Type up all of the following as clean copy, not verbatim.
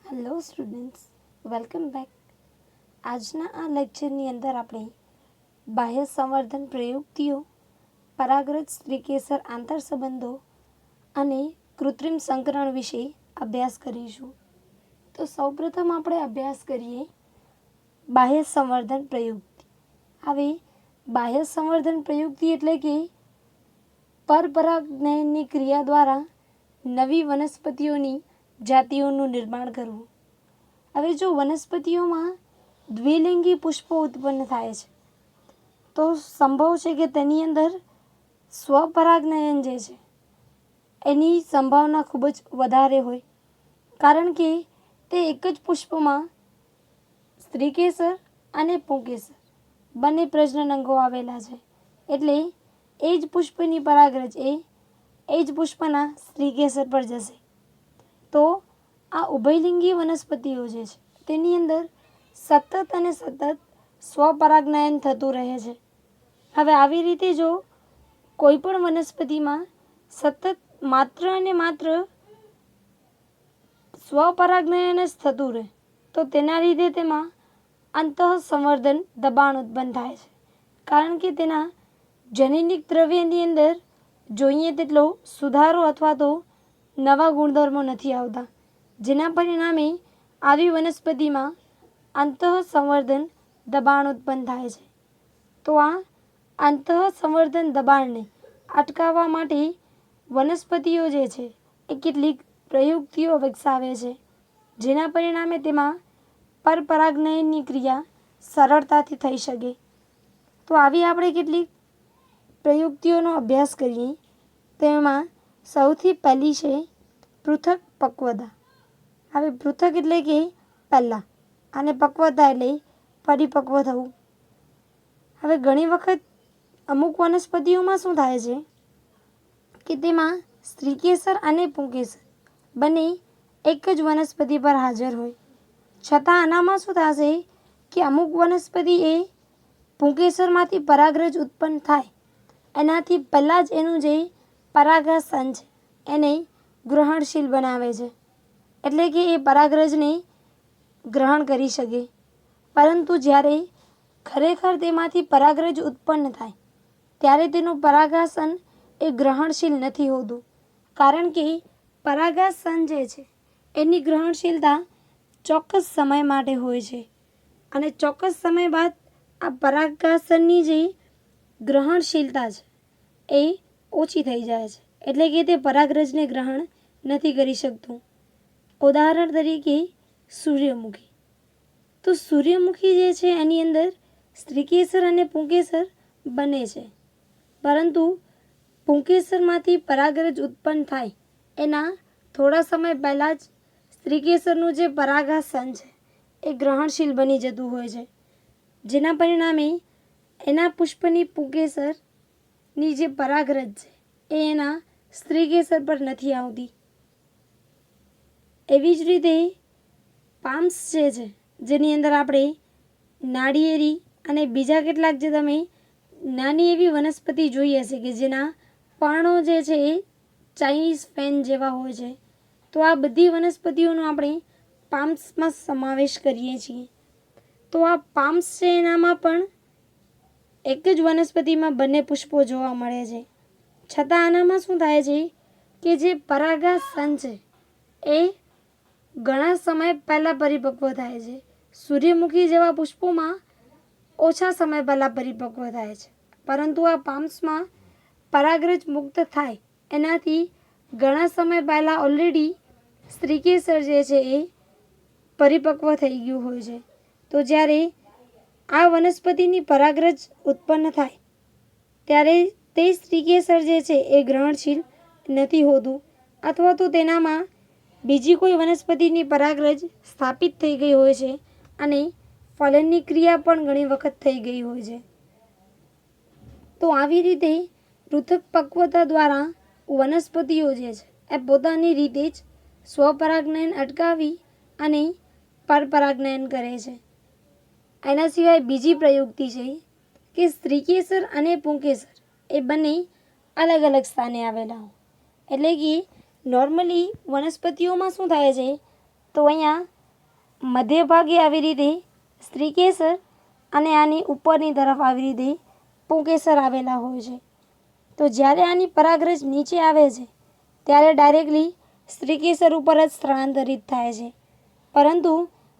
Hello students, welcome back. આજના આ લેક્ચરની અંદર આપણે બાહ્ય સંવર્ધન પ્રયુક્તિઓ, પરાગરજ સ્ત્રીકેસર આંતરસંબંધો અને કૃત્રિમ સંકરણ વિશે અભ્યાસ કરીશું. તો સૌપ્રથમ આપણે અભ્યાસ કરીએ બાહ્ય સંવર્ધન પ્રયુક્તિ. હવે બાહ્ય સંવર્ધન પ્રયુક્તિ એટલે કે પરપરાગનયનની ક્રિયા દ્વારા નવી વનસ્પતિઓની જાતિઓનું નિર્માણ કરવું. હવે જો વનસ્પતિઓમાં દ્વિલિંગી પુષ્પો ઉત્પન્ન થાય છે તો સંભવ છે કે તેની અંદર સ્વપરાગનયન જે છે એની સંભાવના ખૂબ જ વધારે હોય, કારણ કે તે એક જ પુષ્પમાં સ્ત્રીકેસર અને પુંકેસર બંને પ્રજનન અંગો આવેલા છે. એટલે એ જ પુષ્પની પરાગરજ એ જ પુષ્પના સ્ત્રીકેસર પર જશે. તો આ ઉભયલિંગી વનસ્પતિઓ જે છે તેની અંદર સતત સ્વપરાગનયન થતું રહે છે. હવે આવી રીતે જો કોઈ પણ વનસ્પતિમાં સતત માત્ર અને માત્ર સ્વપરાગનયન જ થતું રહે તો તેના લીધે તેમાં અંતઃસંવર્ધન દબાણ ઉત્પન્ન થાય છે, કારણ કે તેના જનીનિક દ્રવ્યની અંદર જોઈએ તેટલો સુધારો અથવા તો નવા ગુણધર્મો નથી આવતા, જેના પરિણામે આવી વનસ્પતિમાં અંતઃસંવર્ધન દબાણ ઉત્પન્ન થાય છે. તો આ અંતઃસંવર્ધન દબાણને અટકાવવા માટે વનસ્પતિઓ જે છે એ કેટલીક પ્રયુક્તિઓ વિકસાવે છે, જેના પરિણામે તેમાં પરપરાગનયનની ક્રિયા સરળતાથી થઈ શકે. તો આવી આપણે કેટલીક પ્રયુક્તિઓનો અભ્યાસ કરીએ. તેમાં સૌથી પહેલી છે પૃથક પક્વતા. હવે પૃથક એટલે કે પહેલાં અને પક્વતા એટલે પરિપક્વ થવું. હવે ઘણી વખત અમુક વનસ્પતિઓમાં શું થાય છે કે તેમાં સ્ત્રીકેસર અને પુંકેસર બંને એક જ વનસ્પતિ પર હાજર હોય, છતાં આનામાં શું થશે કે અમુક વનસ્પતિ એ પુંકેસરમાંથી પરાગરજ ઉત્પન્ન થાય એનાથી પહેલાં જ એનું જે પરાગાસન છે એને ગ્રહણશીલ બનાવે છે, એટલે કે એ પરાગરજને ગ્રહણ કરી શકે. પરંતુ જ્યારે ખરેખર તેમાંથી પરાગરજ ઉત્પન્ન થાય ત્યારે તેનું પરાગાસન એ ગ્રહણશીલ નથી હોતું, કારણ કે પરાગાસન જે છે એની ગ્રહણશીલતા ચોક્કસ સમય માટે હોય છે અને ચોક્કસ સમય બાદ આ પરાગાસનની જે ગ્રહણશીલતા છે એ ઓછી થઈ જાય છે, એટલે કે તે પરાગરજને ગ્રહણ નથી કરી શકતું. ઉદાહરણ તરીકે સૂર્યમુખી. તો સૂર્યમુખી જે છે એની અંદર સ્ત્રીકેસર અને પુંકેસર બને છે, પરંતુ પુંકેસરમાંથી પરાગરજ ઉત્પન્ન થાય એના થોડા સમય પહેલાં જ સ્ત્રીકેસરનું જે પરાગાસન છે એ ગ્રહણશીલ બની જતું હોય છે, જેના પરિણામે એના પુષ્પની પુંકેસરની જે પરાગરજ છે એ એના સ્ત્રીકેસર પર નથી આવતી. એવી જ રીતે પામ્સ જે છે જેની અંદર આપણે નાળિયેરી અને બીજા કેટલાક જે તમે નાની એવી વનસ્પતિ જોઈ હશે કે જેના પર્ણો જે છે એ ચાઇનીઝ ફેન જેવા હોય છે, તો આ બધી વનસ્પતિઓનો આપણે પામ્સમાં સમાવેશ કરીએ છીએ. તો આ પામ્સ છે એનામાં પણ એક જ વનસ્પતિમાં બંને પુષ્પો જોવા મળે છે, છતાં આનામાં શું થાય છે કે જે પરાગાસન છે એ ઘણા સમય પહેલાં પરિપક્વ થાય છે. સૂર્યમુખી જેવા પુષ્પોમાં ઓછા સમય પહેલાં પરિપક્વ થાય છે, પરંતુ આ પામ્સમાં પરાગરજ મુક્ત થાય એનાથી ઘણા સમય પહેલાં ઓલરેડી સ્ત્રીકેસર જે છે એ પરિપક્વ થઈ ગયું હોય છે. તો જ્યારે આ વનસ્પતિની પરાગરજ ઉત્પન્ન થાય ત્યારે તે સ્ત્રીકેસર જે છે એ ગ્રહણશીલ નથી હોતું, અથવા તો તેનામાં બીજી કોઈ વનસ્પતિની પરાગરજ સ્થાપિત થઈ ગઈ હોય છે અને ફલનની ક્રિયા પણ ઘણી વખત થઈ ગઈ હોય છે. તો આવી રીતે પૃથક પક્વતા દ્વારા વનસ્પતિઓ જે છે એ પોતાની રીતે જ સ્વપરાગનયન અટકાવી અને પરપરાગનયન કરે છે. એના સિવાય બીજી પ્રયુક્તિ છે કે સ્ત્રીકેસર અને પુંકેસર એ બંને અલગ અલગ સ્થાને આવેલા હોય. એટલે કે નોર્મલી વનસ્પતિઓમાં શું થાય છે તો અહીંયા મધ્ય ભાગે આવી રીતે સ્ત્રીકેસર અને આની ઉપરની તરફ આવી રીતે પુંકેસર આવેલા હોય છે. તો જ્યારે આની પરાગરજ નીચે આવે છે ત્યારે ડાયરેક્ટલી સ્ત્રીકેસર ઉપર જ સ્થળાંતરિત થાય છે. પરંતુ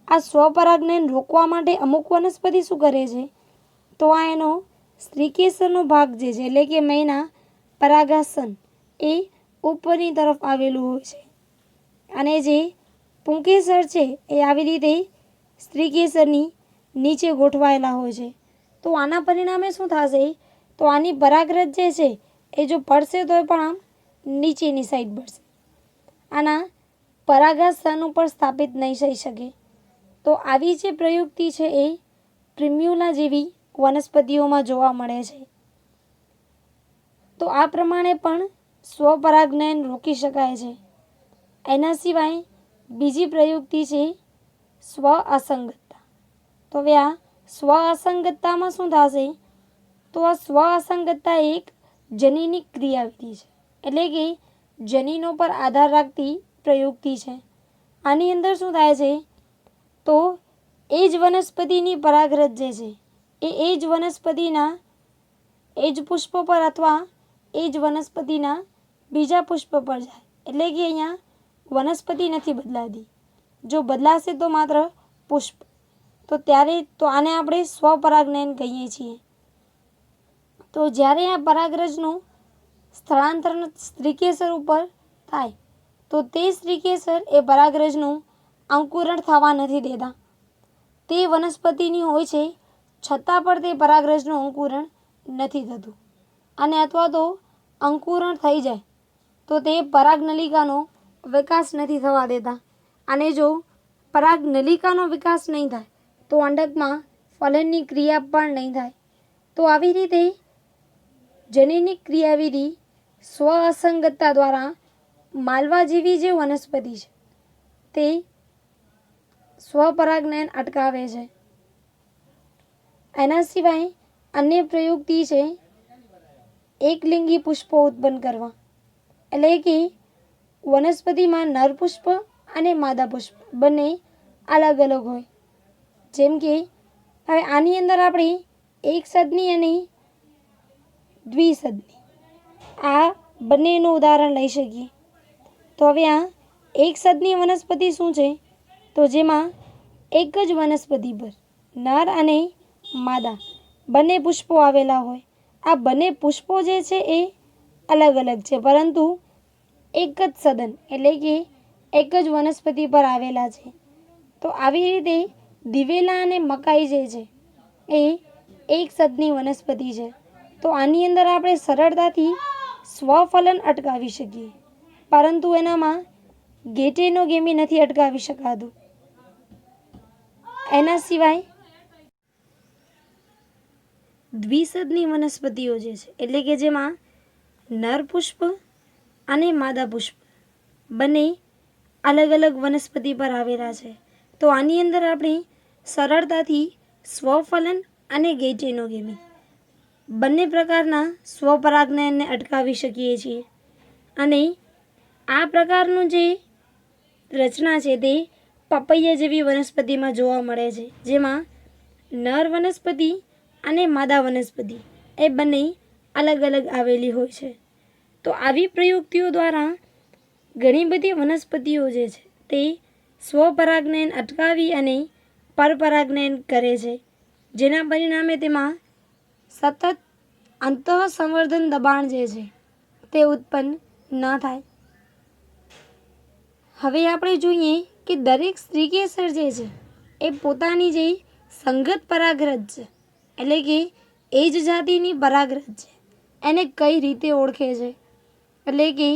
આ સ્વપરાગનયન રોકવા માટે અમુક વનસ્પતિ શું કરે છે, તો આ એનો સ્ત્રીકેસરનો ભાગ જે છે એટલે કે મહિના પરાગાસન એ ઉપરની તરફ આવેલું હોય છે અને જે પુંકેસર છે એ આવી રીતે સ્ત્રીકેસરની નીચે ગોઠવાયેલા હોય છે. તો આના પરિણામે શું થશે, તો આની પરાગરજ જે છે એ જો પડશે તો એ પણ આમ નીચેની સાઈડ પડશે, આના પરાગાસન ઉપર સ્થાપિત નહીં થઈ શકે. તો આવી જે પ્રયુક્તિ છે એ પ્રિમ્યુલા જેવી વનસ્પતિઓમાં જોવા મળે છે. તો આ પ્રમાણે પણ સ્વપરાગનયન રોકી શકાય છે. એના સિવાય બીજી પ્રયુક્તિ છે સ્વ અસંગતતા. તો હવે આ સ્વ અસંગતતામાં શું થશે, તો આ સ્વ અસંગતતા એક જનીનિક ક્રિયાવિધિ છે, એટલે કે જનીનો પર આધાર રાખતી પ્રયુક્તિ છે. આની અંદર શું થાય છે, તો એ જ વનસ્પતિની પરાગરજ જે છે એ જ વનસ્પતિના એ જ પુષ્પ પર અથવા એ જ વનસ્પતિના બીજા પુષ્પ પર જાય. એટલે કે અહીંયા વનસ્પતિ નથી બદલાતી, જો બદલાશે તો માત્ર પુષ્પ. તો ત્યારે તો આને આપણે સ્વપરાગનયન કહીએ છીએ. તો જ્યારે આ પરાગરજનું સ્થળાંતરણ સ્ત્રીકેસર ઉપર થાય તો તે સ્ત્રીકેસર એ પરાગરજનું અંકુરણ થવા નથી દેતા. તે વનસ્પતિની હોય છે છતાં પણ તે પરાગરજનું અંકુરણ નથી થતું. અને અથવા તો અંકુરણ થઈ જાય તો તે પરાગનલિકાનો વિકાસ નથી થવા દેતા. અને જો પરાગનલિકાનો વિકાસ નહીં થાય તો અંડકમાં ફલનની ક્રિયા પણ નહીં થાય. તો આવી રીતે જનીનિક ક્રિયાવિધિ સ્વ અસંગતતા દ્વારા માલવા જેવી જે વનસ્પતિ છે તે સ્વપરાગનયન અટકાવે છે. એના સિવાય અન્ય પ્રયુક્તિ છે એકલિંગી પુષ્પો ઉત્પન્ન કરવા. એટલે કે વનસ્પતિમાં નર પુષ્પ અને માદા પુષ્પ બંને અલગ અલગ હોય. જેમ કે હવે આની અંદર આપણે એક સદની અને દ્વિસદની આ બંનેનું ઉદાહરણ લઈ શકીએ. તો હવે આ એક સદની વનસ્પતિ શું છે, તો જેમાં એક જ વનસ્પતિ પર નર અને માદા બંને પુષ્પો આવેલા હોય. આ બંને પુષ્પો જે છે એ અલગ અલગ છે પરંતુ એક જ સદન એટલે કે એક જ વનસ્પતિ પર આવેલા છે. તો આવી રીતે દિવેલા અને મકાઈ જે છે એ એક સદની વનસ્પતિ છે. તો આની અંદર આપણે સરળતાથી સ્વફલન અટકાવી શકીએ, પરંતુ એનામાં ગેટેનોગેમી નથી અટકાવી શકાતું. એના સિવાય દ્વિસદની વનસ્પતિઓ જે છે એટલે કે જેમાં નર પુષ્પ અને માદા પુષ્પ બંને અલગ અલગ વનસ્પતિ પર આવેલા છે. તો આની અંદર આપણે સરળતાથી સ્વફલન અને ગેટેનોગેમી બંને પ્રકારના સ્વપરાગનયનને અટકાવી શકીએ છીએ. અને આ પ્રકારનું જે રચના છે તે પપૈયા જેવી વનસ્પતિમાં જોવા મળે છે, જેમાં નર વનસ્પતિ અને માદા વનસ્પતિ એ બંને અલગ અલગ આવેલી હોય છે. તો આવી પ્રયુક્તિઓ દ્વારા ઘણી બધી વનસ્પતિઓ જે છે તે સ્વપરાગનયન અટકાવી અને પરપરાગનયન કરે છે, જેના પરિણામે તેમાં સતત અંતઃસંવર્ધન દબાણ જે છે તે ઉત્પન્ન ન થાય. હવે આપણે જોઈએ કે દરેક સ્ત્રીકેસર જે છે એ પોતાની જે સંગત પરાગરજ છે એટલે કે એ જ જાતિની પરાગરજ છે એને કઈ રીતે ઓળખે છે. એટલે કે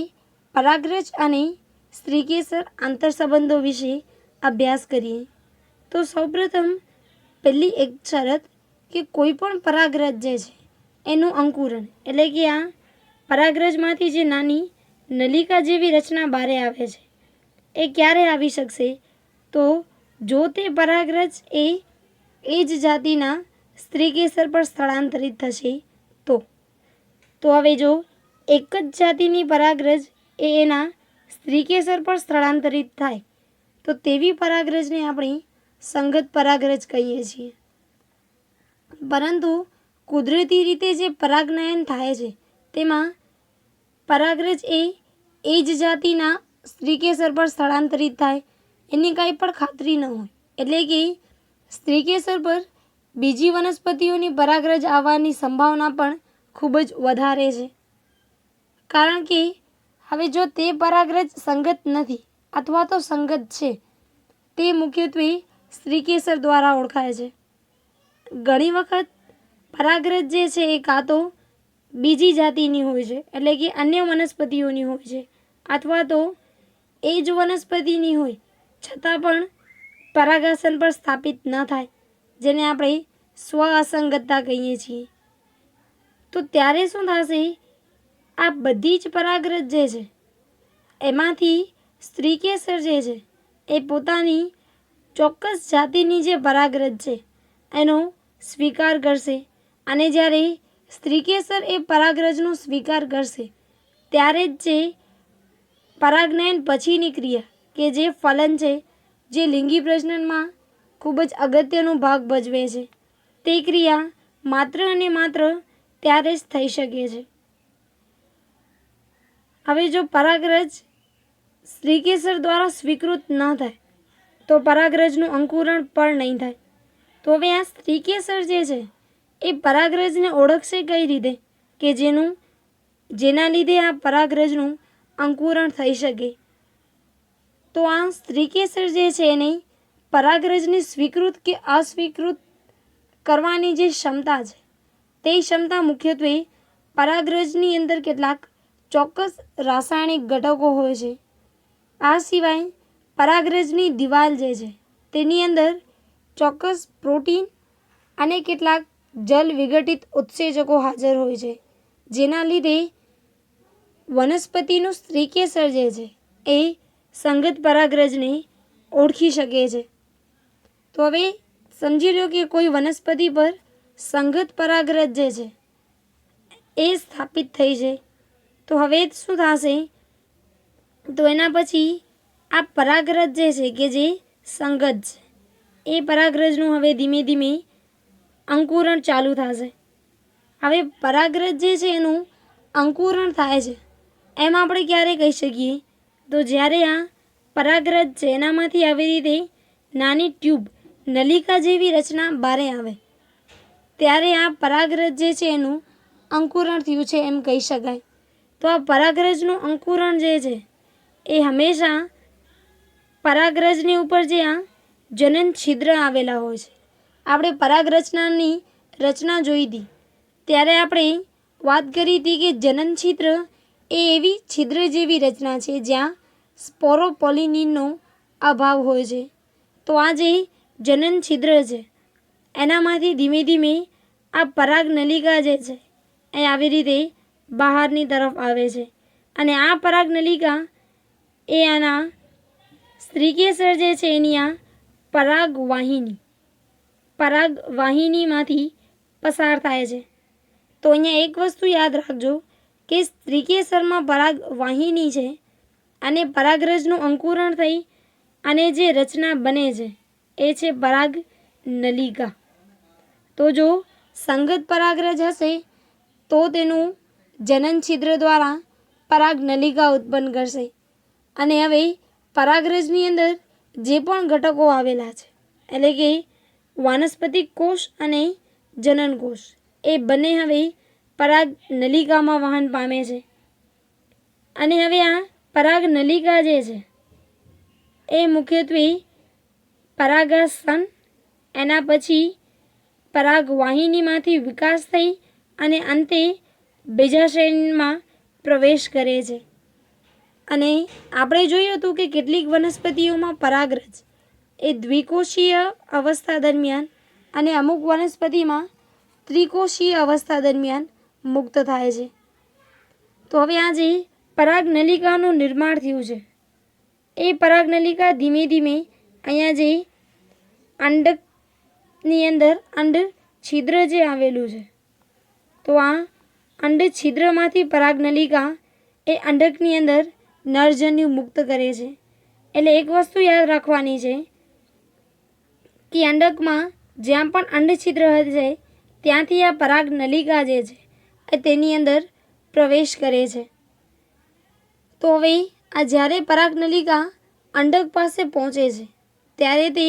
પરાગરજ અને સ્ત્રીકેસર આંતરસંબંધો વિશે અભ્યાસ કરીએ. તો સૌપ્રથમ પહેલી એક શરત કે કોઈ પણ પરાગરજ જે છે એનું અંકુરણ એટલે કે આ પરાગરજમાંથી જે નાની નલિકા જેવી રચના બહાર આવે છે એ ક્યારે આવી શકશે, તો જો તે પરાગરજ એ જ જાતિના સ્ત્રીકેસર પર સ્થળાંતરિત થશે તો હવે જો એક જ જાતિની પરાગરજ એ એના સ્ત્રીકેસર પર સ્થળાંતરિત થાય તો તેવી પરાગરજને આપણે સંગત પરાગરજ કહીએ છીએ. પરંતુ કુદરતી રીતે જે પરાગનયન થાય છે તેમાં પરાગરજ એ જ જાતિના સ્ત્રીકેસર પર સ્થળાંતરિત થાય એની કાંઈ પણ ખાતરી ન હોય. એટલે કે સ્ત્રીકેસર પર બીજી વનસ્પતિઓની પરાગરજ આવવાની સંભાવના પણ ખૂબ જ વધારે છે. કારણ કે હવે જો તે પરાગરજ સંગત નથી અથવા તો સંગત છે તે મુખ્યત્વે સ્ત્રીકેસર દ્વારા ઓળખાય છે. ઘણી વખત પરાગરજ જે છે એ કાં તો બીજી જાતિની હોય છે એટલે કે અન્ય વનસ્પતિઓની હોય છે અથવા તો એ જ વનસ્પતિની હોય છતાં પણ પરાગાસન પર સ્થાપિત ન થાય જેને આપણે સ્વ અસંગતતા કહીએ છીએ. તો ત્યારે શું થશે, આ બધી જ પરાગરજ જે છે એમાંથી સ્ત્રીકેસર જે છે એ પોતાની ચોક્કસ જાતિની જે પરાગરજ છે એનો સ્વીકાર કરશે અને જ્યારે સ્ત્રીકેસર એ પરાગરજનો સ્વીકાર કરશે ત્યારે જ જે પરાગનયન પછીની ક્રિયા કે જે ફલન છે જે લિંગી પ્રજનનમાં ખૂબ જ અગત્યનો ભાગ ભજવે છે તે ક્રિયા માત્ર અને માત્ર ત્યારે જ થઈ શકે છે. હવે જો પરાગરજ સ્ત્રીકેસર દ્વારા સ્વીકૃત ન થાય તો પરાગરજનું અંકુરણ પણ નહીં થાય. તો હવે આ સ્ત્રીકેસર જે છે એ પરાગરજને ઓળખશે કઈ રીતે કે જેના લીધે આ પરાગરજનું અંકુરણ થઈ શકે. તો આ સ્ત્રીકેસર જે છે એને પરાગરજને સ્વીકૃત કે અસ્વીકૃત કરવાની જે ક્ષમતા છે તે ક્ષમતા મુખ્યત્વે પરાગરજની અંદર કેટલાક ચોક્કસ રાસાયણિક ઘટકો હોય છે. આ સિવાય પરાગરજની દિવાલ જે છે તેની અંદર ચોક્કસ પ્રોટીન અને કેટલાક જલ વિઘટિત ઉત્સેચકો હાજર હોય છે જેના લીધે વનસ્પતિનું સ્ત્રીકેસર જે છે એ સંગત પરાગરજને ઓળખી શકે છે. તો હવે સમજી લો કે કોઈ વનસ્પતિ પર સંગત પરાગરજ જે છે એ સ્થાપિત થઈ છે. તો હવે શું થશે, તો એના પછી આ પરાગરજ જે છે કે જે સંગત છે એ પરાગરજનું હવે ધીમે ધીમે અંકુરણ ચાલુ થશે. હવે પરાગરજ જે છે એનું અંકુરણ થાય છે એમ આપણે ક્યારે કહી શકીએ, તો જ્યારે આ પરાગરજ છે એનામાંથી આવી રીતે નાની ટ્યુબ નલિકા જેવી રચના બહાર આવે ત્યારે આ પરાગરજ જે છે એનું અંકુરણ થયું છે એમ કહી શકાય. તો આ પરાગરજનું અંકુરણ જે છે એ હંમેશા પરાગરજની ઉપર જે આ જનન છિદ્ર આવેલા હોય છે. આપણે પરાગરચનાની રચના જોઈ હતી ત્યારે આપણે વાત કરી હતી કે જનન છિદ્ર એ એવી છિદ્ર જેવી રચના છે જ્યાં સ્પોરોપોલિનનો અભાવ હોય છે. તો આ જે જનન છિદ્ર છે એનામાંથી ધીમે ધીમે આ પરાગ નલિકા જે છે એ આવી રીતે બહારની તરફ આવે છે અને આ પરાગ નલિકા એ આના સ્ત્રીકેસર જે છે એની આ પરાગવાહિનીમાંથી પસાર થાય છે. તો અહીંયા એક વસ્તુ યાદ રાખજો કે સ્ત્રીકેસરમાં પરાગવાહિની છે અને પરાગરજનું અંકુરણ થઈ અને જે રચના બને છે એ છે પરાગ નલિકા. તો જો સંગત પરાગરજ હશે તો તેનું જનન છિદ્ર દ્વારા પરાગ નલિકા ઉત્પન્ન કરશે અને હવે પરાગરજની અંદર જે પણ ઘટકો આવેલા છે એટલે કે વાનસ્પતિક કોષ અને જનન કોષ એ બંને હવે પરાગ નલિકામાં વહન પામે છે અને હવે આ પરાગ નલિકા જે છે એ મુખ્યત્વે પરાગાસન એના પછી પરાગવાહિનીમાંથી વિકાસ થઈ અને અંતે બીજાશયમાં પ્રવેશ કરે છે. અને આપણે જોયું હતું કે કેટલીક વનસ્પતિઓમાં પરાગરજ એ દ્વિકોષીય અવસ્થા દરમિયાન અને અમુક વનસ્પતિમાં ત્રિકોષીય અવસ્થા દરમિયાન મુક્ત થાય છે. તો હવે આ જે પરાગ નલિકાનું નિર્માણ થયું છે એ પરાગ નલિકા ધીમે ધીમે અહીંયા જે અંડકની અંદર અંડ છિદ્ર જે આવેલું છે તો આ અંડ છિદ્રમાંથી પરાગ નલિકા એ અંડકની અંદર નરજન્યુ મુક્ત કરે છે. એટલે એક વસ્તુ યાદ રાખવાની છે કે અંડકમાં જ્યાં પણ અંડછિદ્ર હશે ત્યાંથી આ પરાગ નલિકા જે છે એ તેની અંદર પ્રવેશ કરે છે. તો હવે આ જ્યારે પરાગ નલિકા અંડક પાસે પહોંચે છે ત્યારે તે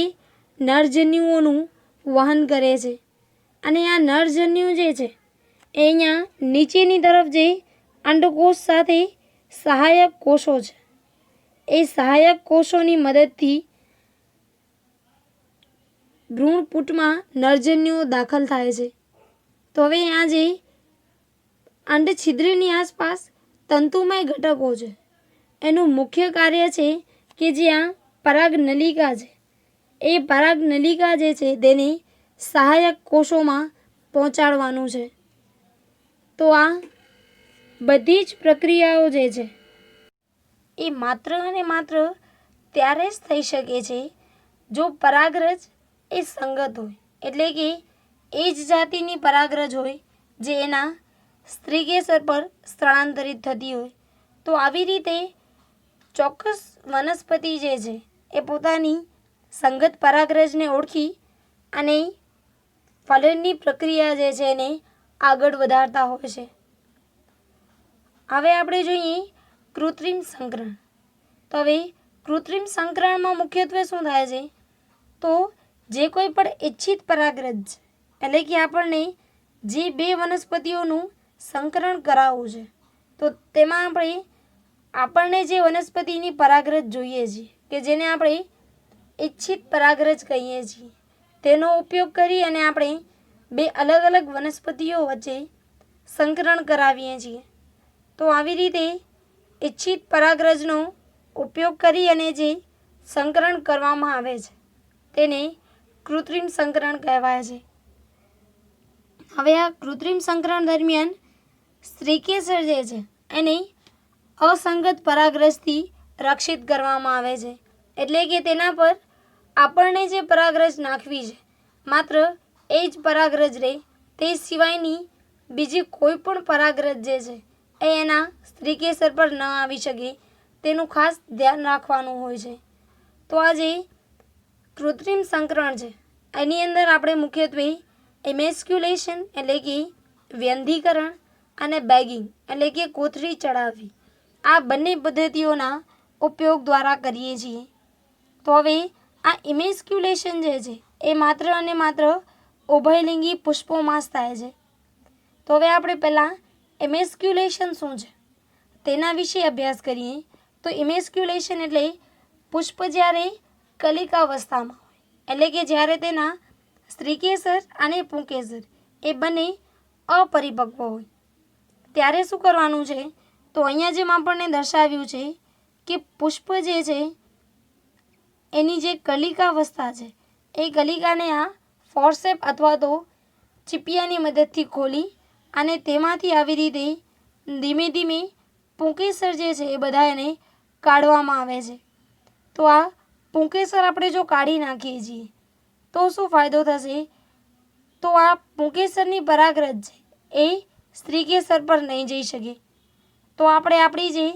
નરજન્યુઓનું વહન કરે છે અને આ નરજન્યુ જે છે એ અહીંયા નીચેની તરફ જે અંડકોષ સાથે સહાયક કોષો છે એ સહાયક કોષોની મદદથી ભ્રૂણપૂટમાં નરજન્યુઓ દાખલ થાય છે. તો હવે આ જે અંડછિદ્રની આસપાસ તંતુમય ઘટકો છે એનું મુખ્ય કાર્ય છે કે જે આ પરાગ નલિકા છે એ પરાગ નલિકા જે છે તેને સહાયક કોષોમાં પહોંચાડવાનું છે. તો આ બધી જ પ્રક્રિયાઓ જે છે એ માત્ર અને માત્ર ત્યારે જ થઈ શકે છે જો પરાગરજ એ સંગત હોય, એટલે કે એ જ જાતિની પરાગરજ હોય જે એના સ્ત્રીકેસર પર સ્થળાંતરિત થતી હોય. તો આવી રીતે ચોક્કસ વનસ્પતિ જે છે એ પોતાની સંગત પરાગરજને ઓળખી અને ફલનની પ્રક્રિયા જે છે એને આગળ વધારતા હોય છે. હવે આપણે જોઈએ કૃત્રિમ સંકરણ. તો હવે કૃત્રિમ સંકરણમાં મુખ્યત્વે શું થાય છે તો જે કોઈ પણ ઈચ્છિત પરાગરજ એટલે કે આપણને જે બે વનસ્પતિઓનું સંકરણ કરાવવું છે તો તેમાં આપણને જે વનસ્પતિની પરાગરજ જોઈએ છે કે જેને આપણે ઈચ્છિત પરાગરજ કહીએ છીએ તેનો ઉપયોગ કરી અને આપણે બે અલગ અલગ વનસ્પતિઓ વચ્ચે સંકરણ કરાવીએ છીએ. તો આવી રીતે ઈચ્છિત પરાગરજનો ઉપયોગ કરી અને જે સંકરણ કરવામાં આવે છે તેને કૃત્રિમ સંકરણ કહેવાય છે. હવે આ કૃત્રિમ સંકરણ દરમિયાન સ્ત્રીકેસર જે છે એને અસંગત પરાગરજથી રક્ષિત કરવામાં આવે છે. એટલે કે તેના પર આપણને જે પરાગરજ નાખવી છે માત્ર એ જ પરાગરજ રહે, તે સિવાયની બીજી કોઈ પણ પરાગરજ જે છે એ એના સ્ત્રીકેસર પર ન આવી શકે તેનું ખાસ ધ્યાન રાખવાનું હોય છે. તો આ જે કૃત્રિમ સંકરણ છે એની અંદર આપણે મુખ્યત્વે ઇમેસ્ક્યુલેશન એટલે કે વ્યંધીકરણ અને બેગિંગ એટલે કે કોથળી ચડાવવી આ બંને પદ્ધતિઓના ઉપયોગ દ્વારા કરીએ છીએ. તો હવે આ ઇમેસ્ક્યુલેશન જે છે એ માત્ર અને માત્ર ઉભયલિંગી પુષ્પોમાં જ થાય છે. તો હવે આપણે પહેલાં ઇમેસ્ક્યુલેશન શું છે તેના વિશે અભ્યાસ કરીએ. તો ઇમેસ્ક્યુલેશન એટલે પુષ્પ જ્યારે કલિકાવસ્થામાં હોય એટલે કે જ્યારે તેના સ્ત્રીકેસર અને પુંકેસર એ બંને અપરિપક્વ હોય ત્યારે શું કરવાનું છે તો અહીંયા જેમ આપણને દર્શાવ્યું છે કે પુષ્પ જે છે એની જે કલિકાવસ્થા છે એ કલિકાને આ ફોર્સેપ અથવા તો ચીપિયાની મદદથી ખોલી અને તેમાંથી આવી રીતે ધીમે ધીમે પુંકેસર જે છે એ બધા એને કાઢવામાં આવે છે. તો આ પુંકેસર આપણે જો કાઢી નાખીએ છીએ તો શું ફાયદો થશે તો આ પુંકેસરની પરાગરજ છે એ સ્ત્રીકેસર પર નહીં જઈ શકે. તો આપણે આપણી જે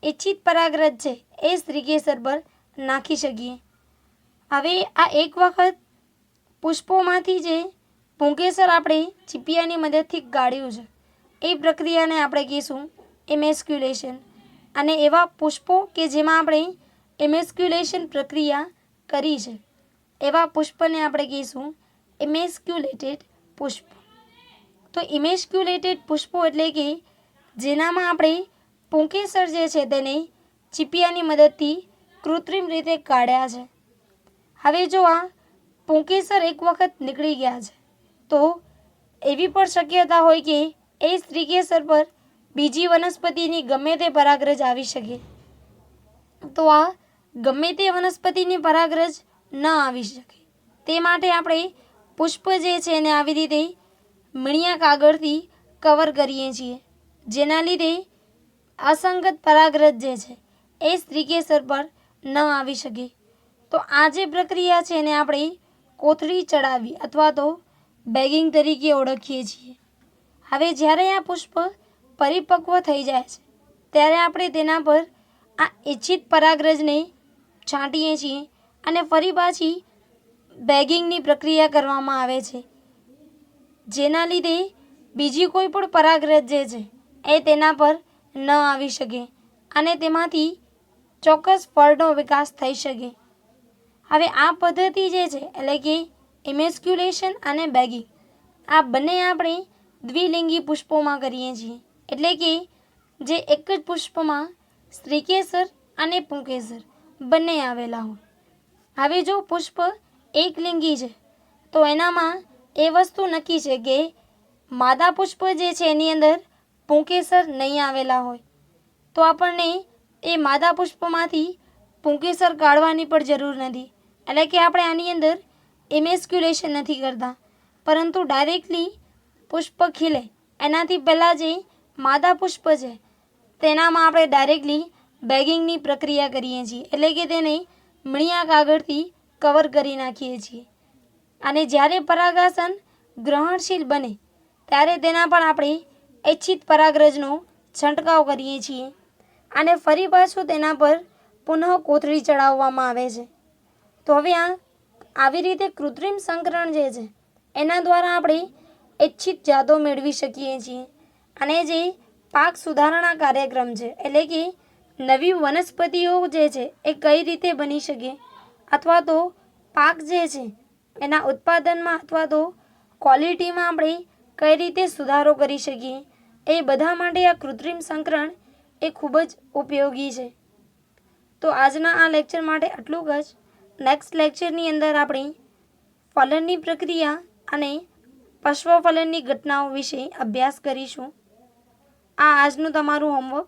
ઈચ્છિત પરાગરજ છે એ સ્ત્રીકેસર પર નાખી શકીએ. હવે આ એક વખત પુષ્પોમાંથી જે પુંકેસર આપણે ચીપિયાની મદદથી કાઢ્યું છે એ પ્રક્રિયાને આપણે કહીશું ઇમેસ્ક્યુલેશન. અને એવા પુષ્પો કે જેમાં આપણે ઇમેસ્ક્યુલેશન પ્રક્રિયા કરી છે એવા પુષ્પને આપણે કહીશું ઇમેસ્ક્યુલેટેડ પુષ્પ. તો ઇમેસ્ક્યુલેટેડ પુષ્પો એટલે કે જેનામાં આપણે પુંકેસર જે છે તેને ચીપિયાની મદદથી કૃત્રિમ રીતે કાઢ્યા છે. હવે જો આ પુંકેસર એક વખત નીકળી ગયા છે તો એવી પણ શક્યતા હોય કે એ સ્ત્રીકેસર પર બીજી વનસ્પતિની ગમે તે પરાગરજ આવી શકે. તો આ ગમે તે વનસ્પતિની પરાગરજ ન આવી શકે તે માટે આપણે પુષ્પ જે છે એને આવી રીતે મીણિયા કાગળથી કવર કરીએ છીએ જેના લીધે અસંગત પરાગરજ જે છે એ સ્ત્રીકેસર પર ન આવી શકે. તો આ જે પ્રક્રિયા છે એને આપણે કોથળી ચડાવવી અથવા તો બેગિંગ તરીકે ઓળખીએ છીએ. હવે જ્યારે આ પુષ્પ પરિપક્વ થઈ જાય છે ત્યારે આપણે તેના પર આ ઈચ્છિત પરાગરજને છાંટીએ છીએ અને ફરી પાછી બેગિંગની પ્રક્રિયા કરવામાં આવે છે, જેના લીધે બીજી કોઈ પણ પરાગરજ જે છે એ તેના પર ન આવી શકે અને તેમાંથી ચોક્કસ ફળનો વિકાસ થઈ શકે. હવે આ પદ્ધતિ જે છે એટલે કે ઇમેસ્ક્યુલેશન અને બેગિંગ, આ બંને આપણે દ્વિલિંગી પુષ્પોમાં કરીએ છીએ. એટલે કે જે એક જ પુષ્પમાં સ્ત્રીકેસર અને પુંકેસર બંને આવેલા હોય. હવે જો પુષ્પ એકલિંગી છે તો એનામાં એ વસ્તુ નક્કી છે કે માદા પુષ્પ જે છે એની અંદર પુંકેસર નહીં આવેલા હોય, તો આપણને એ માદા પુષ્પમાંથી પુંકેસર કાઢવાની પણ જરૂર નથી. એટલે કે આપણે આની અંદર ઇમેસ્ક્યુલેશન નથી કરતા, પરંતુ ડાયરેક્ટલી પુષ્પ ખીલે એનાથી પહેલાં જે માદા પુષ્પ છે તેનામાં આપણે ડાયરેક્ટલી બેગિંગની પ્રક્રિયા કરીએ છીએ. એટલે કે તેને મણિયા કાગળથી કવર કરી નાખીએ છીએ અને જ્યારે પરાગાસન ગ્રહણશીલ બને ત્યારે તેના પર આપણે ઇચ્છિત પરાગરજનો છંટકાવ કરીએ છીએ અને ફરી પાછું તેના પર પુનઃ કોથળી ચડાવવામાં આવે છે. તો હવે આવી રીતે કૃત્રિમ સંકરણ જે છે એના દ્વારા આપણે ઇચ્છિત જાતો મેળવી શકીએ છીએ. અને જે પાક સુધારણા કાર્યક્રમ છે એટલે કે નવી વનસ્પતિઓ જે છે એ કઈ રીતે બની શકે અથવા તો પાક જે છે એના ઉત્પાદનમાં અથવા તો ક્વોલિટીમાં આપણે કઈ રીતે સુધારો કરી શકીએ, એ બધા માટે આ કૃત્રિમ સંકરણ એ ખૂબ જ ઉપયોગી છે. તો આજના આ લેક્ચર માટે આટલું જ. નેક્સ્ટ લેક્ચરની અંદર આપણે ફલનની પ્રક્રિયા અને પશ્વ ફલનની ઘટનાઓ વિશે અભ્યાસ કરીશું. આ આજનું તમારું હોમવર્ક.